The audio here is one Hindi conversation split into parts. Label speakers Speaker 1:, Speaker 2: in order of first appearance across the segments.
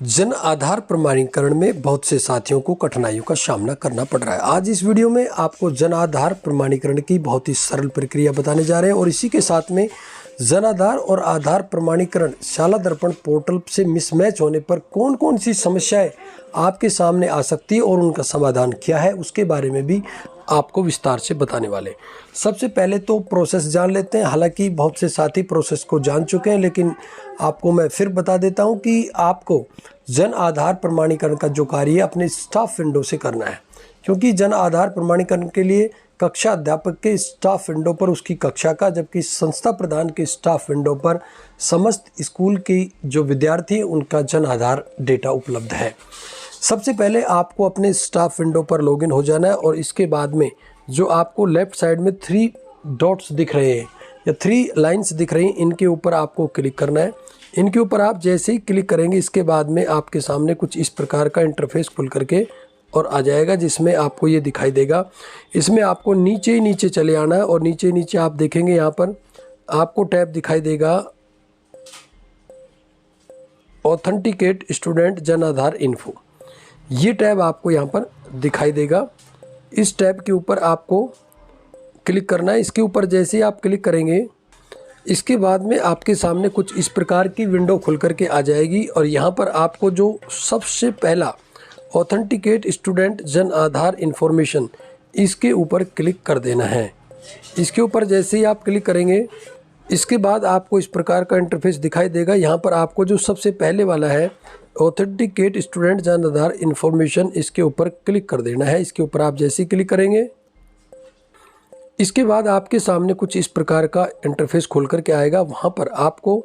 Speaker 1: जन आधार प्रमाणीकरण में बहुत से साथियों को कठिनाइयों का सामना करना पड़ रहा है। आज इस वीडियो में आपको जन आधार प्रमाणीकरण की बहुत ही सरल प्रक्रिया बताने जा रहे हैं और इसी के साथ में जन आधार और आधार प्रमाणीकरण शाला दर्पण पोर्टल से मिसमैच होने पर कौन कौन सी समस्याएं आपके सामने आ सकती है और उनका समाधान क्या है उसके बारे में भी आपको विस्तार से बताने वाले। सबसे पहले तो प्रोसेस जान लेते हैं। हालांकि बहुत से साथी प्रोसेस को जान चुके हैं, लेकिन आपको मैं फिर बता देता हूं कि आपको जन आधार प्रमाणीकरण का जो कार्य है अपने स्टाफ विंडो से करना है, क्योंकि जन आधार प्रमाणीकरण के लिए कक्षा अध्यापक के स्टाफ विंडो पर उसकी कक्षा का, जबकि संस्था प्रधान के स्टाफ विंडो पर समस्त स्कूल की जो विद्यार्थी हैं उनका जन आधार डेटा उपलब्ध है। सबसे पहले आपको अपने स्टाफ विंडो पर लॉगिन हो जाना है और इसके बाद में जो आपको लेफ्ट साइड में 3 डॉट्स दिख रहे हैं या 3 लाइंस दिख रही हैं, इनके ऊपर आपको क्लिक करना है। इनके ऊपर आप जैसे ही क्लिक करेंगे इसके बाद में आपके सामने कुछ इस प्रकार का इंटरफेस खुल करके और आ जाएगा, जिसमें आपको ये दिखाई देगा। इसमें आपको नीचे ही नीचे चले आना है और नीचे नीचे आप देखेंगे यहाँ पर आपको टैब दिखाई देगा authenticate student Jan Aadhaar info. ये टैब आपको यहाँ पर दिखाई देगा। इस टैब के ऊपर आपको क्लिक करना है। इसके ऊपर जैसे ही आप क्लिक करेंगे इसके बाद में आपके सामने कुछ इस प्रकार की विंडो खुल करके आ जाएगी और यहाँ पर आपको जो सबसे पहला authenticate student Jan Aadhaar information, इसके ऊपर क्लिक कर देना है। इसके ऊपर जैसे ही आप क्लिक करेंगे इसके बाद आपको इस प्रकार का इंटरफेस दिखाई देगा। यहाँ पर आपको जो सबसे पहले वाला है authenticate student Jan Aadhaar information, इसके ऊपर क्लिक कर देना है। इसके ऊपर आप जैसे ही क्लिक करेंगे इसके बाद आपके सामने कुछ इस प्रकार का इंटरफेस खोल करके आएगा। वहाँ पर आपको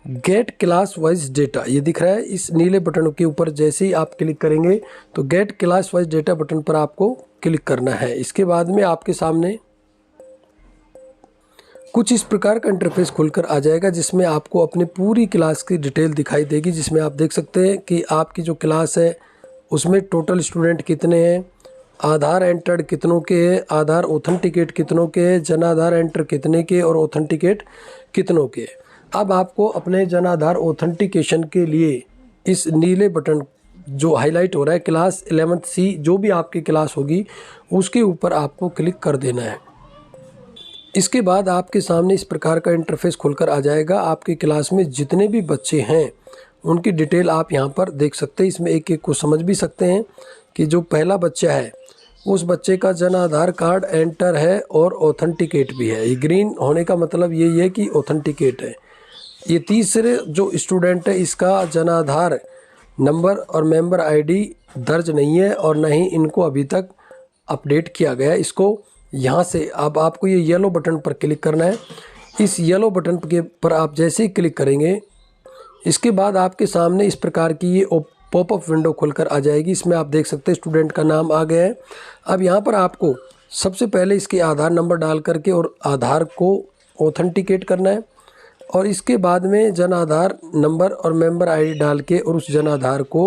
Speaker 1: गेट क्लास वाइज डेटा ये दिख रहा है। इस नीले बटन के ऊपर जैसे ही आप क्लिक करेंगे तो get class wise data button पर आपको क्लिक करना है। इसके बाद में आपके सामने कुछ इस प्रकार का इंटरफेस खुलकर आ जाएगा, जिसमें आपको अपनी पूरी क्लास की डिटेल दिखाई देगी, जिसमें आप देख सकते हैं कि आपकी जो क्लास है उसमें टोटल स्टूडेंट कितने हैं, आधार एंटर्ड कितनों के हैं, आधार ऑथेंटिकेट कितनों के हैं, जन आधार एंटर कितने के और ऑथेंटिकेट कितनों के। अब आपको अपने जन आधार ऑथेंटिकेशन के लिए इस नीले बटन जो हाईलाइट हो रहा है क्लास 11th C, जो भी आपकी क्लास होगी उसके ऊपर आपको क्लिक कर देना है। इसके बाद आपके सामने इस प्रकार का इंटरफेस खुलकर आ जाएगा। आपकी क्लास में जितने भी बच्चे हैं उनकी डिटेल आप यहाँ पर देख सकते हैं। इसमें एक एक को समझ भी सकते हैं कि जो पहला बच्चा है उस बच्चे का जन आधार कार्ड एंटर है और ऑथेंटिकेट भी है। ये ग्रीन होने का मतलब यही है कि ऑथेंटिकेट है। ये तीसरे जो स्टूडेंट है इसका जन आधार नंबर और मेंबर आईडी दर्ज नहीं है और न ही इनको अभी तक अपडेट किया गया। इसको यहाँ से अब आपको ये येलो बटन पर क्लिक करना है। इस येलो बटन के पर आप जैसे ही क्लिक करेंगे इसके बाद आपके सामने इस प्रकार की ये पॉपअप विंडो खुलकर आ जाएगी। इसमें आप देख सकते हैं स्टूडेंट का नाम आ गया है। अब यहाँ पर आपको सबसे पहले इसके आधार नंबर डाल करके और आधार को ऑथेंटिकेट करना है और इसके बाद में जन आधार नंबर और मेंबर आईडी डाल के और उस जन आधार को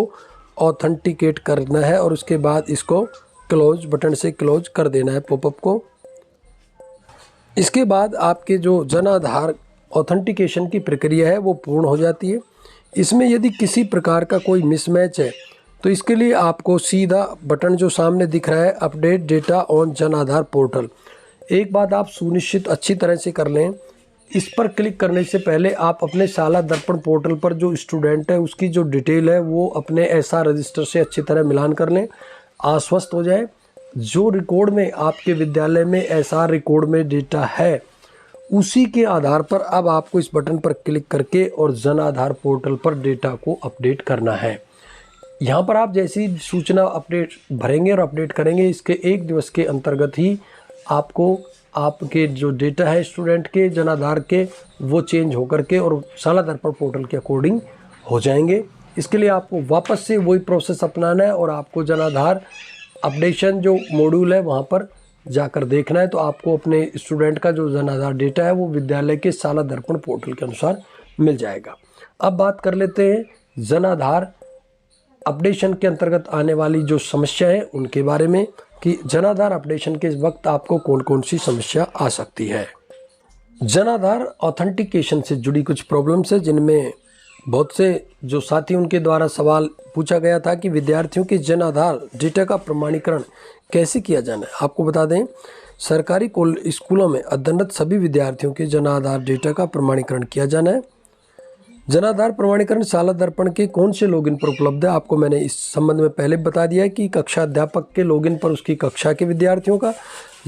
Speaker 1: ऑथेंटिकेट करना है और उसके बाद इसको क्लोज बटन से क्लोज कर देना है पॉपअप को। इसके बाद आपके जो जन आधार ऑथेंटिकेशन की प्रक्रिया है वो पूर्ण हो जाती है। इसमें यदि किसी प्रकार का कोई मिसमैच है तो इसके लिए आपको सीधा बटन जो सामने दिख रहा है update data on Jan Aadhaar portal, एक बात आप सुनिश्चित अच्छी तरह से कर लें। इस पर क्लिक करने से पहले आप अपने शाला दर्पण पोर्टल पर जो स्टूडेंट है उसकी जो डिटेल है वो अपने एसआर रजिस्टर से अच्छी तरह मिलान कर लें, आश्वस्त हो जाए। जो रिकॉर्ड में आपके विद्यालय में एसआर रिकॉर्ड में डेटा है उसी के आधार पर अब आपको इस बटन पर क्लिक करके और जन आधार पोर्टल पर डेटा को अपडेट करना है। यहाँ पर आप जैसी सूचना अपडेट भरेंगे और अपडेट करेंगे इसके 1 दिवस के अंतर्गत ही आपको आपके जो डेटा है स्टूडेंट के जन आधार के वो चेंज होकर के और शाला दर्पण पोर्टल के अकॉर्डिंग हो जाएंगे। इसके लिए आपको वापस से वही प्रोसेस अपनाना है और आपको जन आधार अपडेशन जो मॉड्यूल है वहाँ पर जाकर देखना है। तो आपको अपने स्टूडेंट का जो जन आधार डेटा है वो विद्यालय के शाला दर्पण पोर्टल के अनुसार मिल जाएगा। अब बात कर लेते हैं जन आधार अपडेशन के अंतर्गत आने वाली जो समस्या है उनके बारे में कि जन आधार अपडेशन के वक्त आपको कौन कौन सी समस्या आ सकती है। जन आधार ऑथेंटिकेशन से जुड़ी कुछ प्रॉब्लम्स है जिनमें बहुत से जो साथी उनके द्वारा सवाल पूछा गया था कि विद्यार्थियों के जन आधार डेटा का प्रमाणीकरण कैसे किया जाना है। आपको बता दें, सरकारी स्कूलों में अध्ययनरत सभी विद्यार्थियों के जन आधार डेटा का प्रमाणीकरण किया जाना है। जन आधार प्रमाणीकरण शाला दर्पण के कौन से लॉगिन पर उपलब्ध है, आपको मैंने इस संबंध में पहले बता दिया है कि कक्षा अध्यापक के लॉगिन पर उसकी कक्षा के विद्यार्थियों का,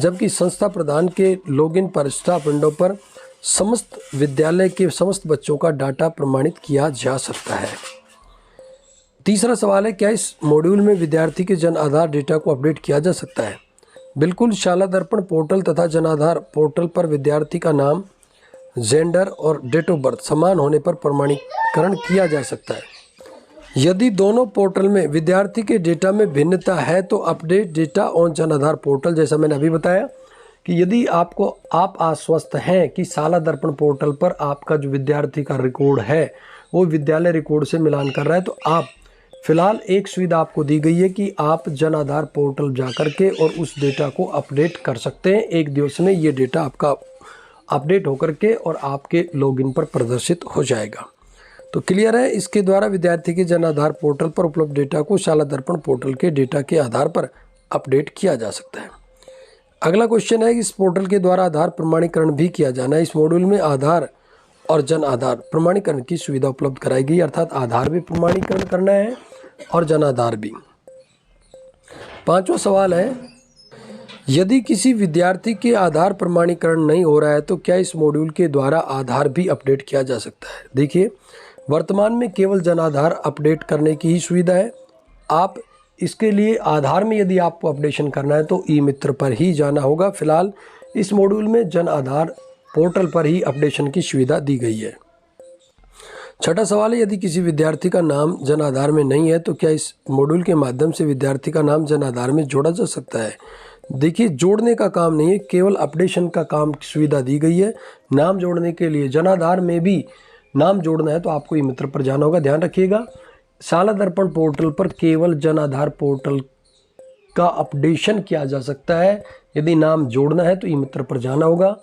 Speaker 1: जबकि संस्था प्रधान के लॉगिन पर स्टाफ विंडो पर समस्त विद्यालय के समस्त बच्चों का डाटा प्रमाणित किया जा सकता है। तीसरा सवाल है, क्या इस मॉड्यूल में विद्यार्थी के जन आधार डेटा को अपडेट किया जा सकता है? बिल्कुल, शाला दर्पण पोर्टल तथा जन आधार पोर्टल पर विद्यार्थी का नाम, जेंडर और डेट ऑफ बर्थ समान होने पर प्रमाणीकरण किया जा सकता है। यदि दोनों पोर्टल में विद्यार्थी के डेटा में भिन्नता है तो update data on Jan Aadhaar portal, जैसा मैंने अभी बताया कि यदि आप आश्वस्त हैं कि शाला दर्पण पोर्टल पर आपका जो विद्यार्थी का रिकॉर्ड है वो विद्यालय रिकॉर्ड से मिलान कर रहा है, तो आप फिलहाल एक सुविधा आपको दी गई है कि आप जन आधार पोर्टल जा कर के और उस डेटा को अपडेट कर सकते हैं। एक दिवस में ये डेटा आपका अपडेट होकर के और आपके लॉगिन पर प्रदर्शित हो जाएगा। तो क्लियर है, इसके द्वारा विद्यार्थी के जन आधार पोर्टल पर उपलब्ध डेटा को शाला दर्पण पोर्टल के डेटा के आधार पर अपडेट किया जा सकता है। अगला क्वेश्चन है कि इस पोर्टल के द्वारा आधार प्रमाणीकरण भी किया जाना है। इस मॉड्यूल में आधार और जन आधार प्रमाणीकरण की सुविधा उपलब्ध कराई गई, अर्थात आधार भी प्रमाणीकरण करना है और जन आधार भी। पांचवा सवाल है, यदि किसी विद्यार्थी के आधार प्रमाणीकरण नहीं हो रहा है तो क्या इस मॉड्यूल के द्वारा आधार भी अपडेट किया जा सकता है? देखिए, वर्तमान में केवल जन आधार अपडेट करने की ही सुविधा है। आप इसके लिए आधार में यदि आपको अपडेशन करना है तो ई मित्र पर ही जाना होगा। फिलहाल इस मॉड्यूल में जन आधार पोर्टल पर ही अपडेशन की सुविधा दी गई है। छठा सवाल है, यदि किसी विद्यार्थी का नाम जन आधार में नहीं है तो क्या इस मॉड्यूल के माध्यम से विद्यार्थी का नाम जन आधार में जोड़ा जा सकता है? देखिए, जोड़ने का काम नहीं है, केवल अपडेशन का काम की सुविधा दी गई है। नाम जोड़ने के लिए जन आधार में भी नाम जोड़ना है तो आपको ई मित्र पर जाना होगा। ध्यान रखिएगा, शाला दर्पण पोर्टल पर केवल जन आधार पोर्टल का अपडेशन किया जा सकता है। यदि नाम जोड़ना है तो ई मित्र पर जाना होगा,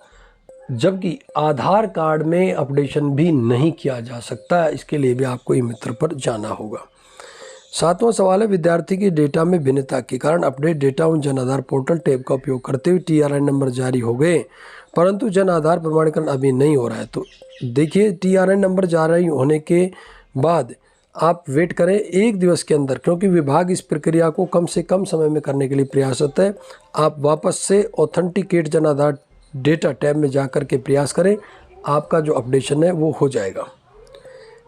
Speaker 1: जबकि आधार कार्ड में अपडेशन भी नहीं किया जा सकता, इसके लिए भी आपको ई मित्र पर जाना होगा। सातवां सवाल है, विद्यार्थी के डेटा में भिन्नता के कारण अपडेट डेटा उन जन आधार पोर्टल टैब का उपयोग करते हुए TRN नंबर जारी हो गए, परंतु जन आधार प्रमाणीकरण अभी नहीं हो रहा है। तो देखिए, TRN नंबर जारी होने के बाद आप वेट करें एक दिवस के अंदर, क्योंकि विभाग इस प्रक्रिया को कम से कम समय में करने के लिए प्रयासरत है। आप वापस से authenticate Jan Aadhaar data tab में जाकर के प्रयास करें, आपका जो अपडेशन है वो हो जाएगा।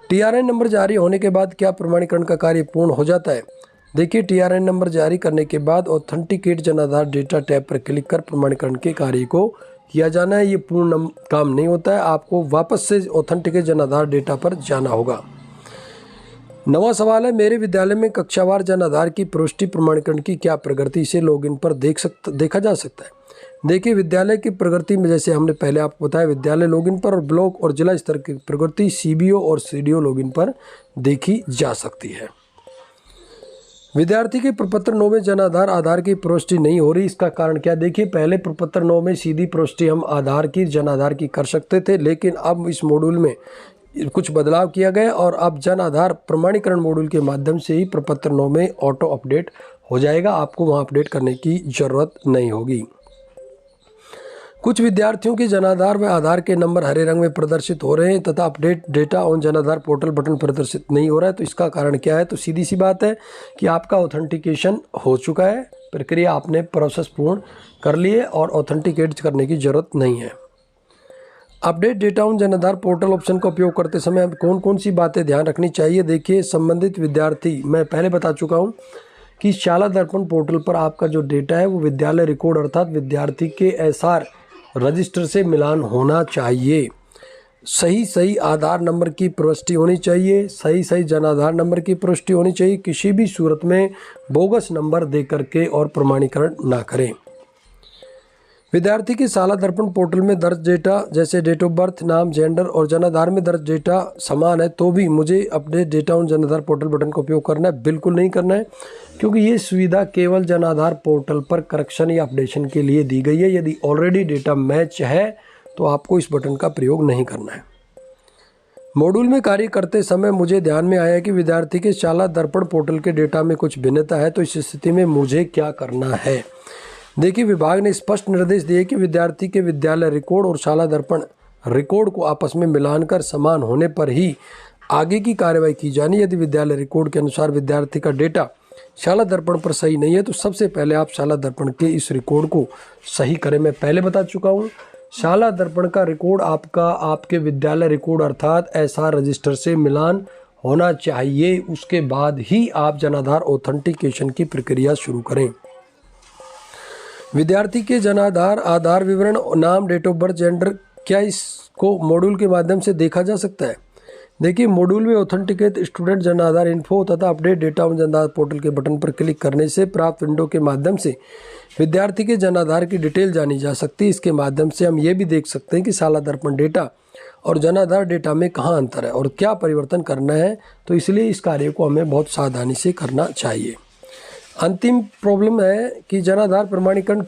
Speaker 1: TRN नंबर जारी होने के बाद क्या प्रमाणीकरण का कार्य पूर्ण हो जाता है? देखिए, TRN नंबर जारी करने के बाद authenticate Jan Aadhaar data tab पर क्लिक कर प्रमाणीकरण के कार्य को किया जाना है। ये पूर्ण काम नहीं होता है, आपको वापस से ऑथेंटिकेट जन आधार डेटा पर जाना होगा। नवा सवाल है, मेरे विद्यालय में कक्षावार जन आधार की प्रविष्टि प्रमाणीकरण की क्या प्रगति से लॉगिन पर देखा जा सकता है? देखिए, विद्यालय की प्रगति में जैसे हमने पहले आपको बताया, विद्यालय लॉगिन पर और ब्लॉक और जिला स्तर की प्रगति CBO और CDO लॉगिन पर देखी जा सकती है। विद्यार्थी के प्रपत्र 9 में जन आधार की प्रविष्टि नहीं हो रही, इसका कारण क्या? देखिए, पहले प्रपत्र 9 में सीधी प्रविष्टि हम आधार की जन आधार की कर सकते थे, लेकिन अब इस मॉड्यूल में कुछ बदलाव किया गया और अब जन आधार प्रमाणीकरण मॉड्यूल के माध्यम से ही प्रपत्र 9 में ऑटो अपडेट हो जाएगा, आपको वहां अपडेट करने की जरूरत नहीं होगी। कुछ विद्यार्थियों के जन आधार व आधार के नंबर हरे रंग में प्रदर्शित हो रहे हैं तथा update data on Jan Aadhaar portal button प्रदर्शित नहीं हो रहा है, तो इसका कारण क्या है? तो सीधी सी बात है कि आपका ऑथेंटिकेशन हो चुका है, प्रक्रिया आपने प्रोसेस पूर्ण कर ली है और ऑथेंटिकेट करने की जरूरत नहीं है। Update data on Jan Aadhaar portal option का उपयोग करते समय कौन कौन सी बातें ध्यान रखनी चाहिए? देखिए, संबंधित विद्यार्थी, मैं पहले बता चुका हूँ कि शाला दर्पण पोर्टल पर आपका जो डेटा है वो विद्यालय रिकॉर्ड अर्थात विद्यार्थी के SR रजिस्टर से मिलान होना चाहिए। सही आधार नंबर की प्रविष्टि होनी चाहिए, सही जन आधार नंबर की प्रविष्टि होनी चाहिए। किसी भी सूरत में बोगस नंबर दे करके और प्रमाणीकरण ना करें। विद्यार्थी के शाला दर्पण पोर्टल में दर्ज डेटा जैसे डेट ऑफ बर्थ, नाम, जेंडर और जन आधार में दर्ज डेटा समान है तो भी मुझे update data on Jan Aadhaar portal button का उपयोग करना है? बिल्कुल नहीं करना है, क्योंकि ये सुविधा केवल जन आधार पोर्टल पर करेक्शन या अपडेशन के लिए दी गई है। यदि ऑलरेडी डेटा मैच है तो आपको इस बटन का प्रयोग नहीं करना है। मॉड्यूल में कार्य करते समय मुझे ध्यान में आया कि विद्यार्थी के शाला दर्पण पोर्टल के डेटा में कुछ भिन्नता है, तो इस स्थिति में मुझे क्या करना है। देखिए, विभाग ने स्पष्ट निर्देश दिए कि विद्यार्थी के विद्यालय रिकॉर्ड और शाला दर्पण रिकॉर्ड को आपस में मिलानकर समान होने पर ही आगे की कार्रवाई की जानी। यदि विद्यालय रिकॉर्ड के अनुसार विद्यार्थी का डेटा शाला दर्पण पर सही नहीं है तो सबसे पहले आप शाला दर्पण के इस रिकॉर्ड को सही करें। मैं पहले बता चुका हूँ, शाला दर्पण का रिकॉर्ड आपका आपके विद्यालय रिकॉर्ड अर्थात एसआर रजिस्टर से मिलान होना चाहिए। उसके बाद ही आप जनाधार ऑथेंटिकेशन की प्रक्रिया शुरू करें। विद्यार्थी के जनाधार आधार विवरण, नाम, डेट ऑफ बर्थ, जेंडर, क्या इसको मॉड्यूल के माध्यम से देखा जा सकता है। देखिए, मॉड्यूल में ऑथेंटिकेट स्टूडेंट जनाधार इन्फो तथा अपडेट डेटा ऑन जनाधार पोर्टल के बटन पर क्लिक करने से प्राप्त विंडो के माध्यम से विद्यार्थी के जनाधार की डिटेल जानी जा सकती है। इसके माध्यम से हम ये भी देख सकते हैं कि शाला दर्पण डेटा और जनाधार डेटा में कहाँ अंतर है और क्या परिवर्तन करना है। तो इसलिए इस कार्य को हमें बहुत सावधानी से करना चाहिए। अंतिम प्रॉब्लम है कि जनाधार प्रमाणीकरण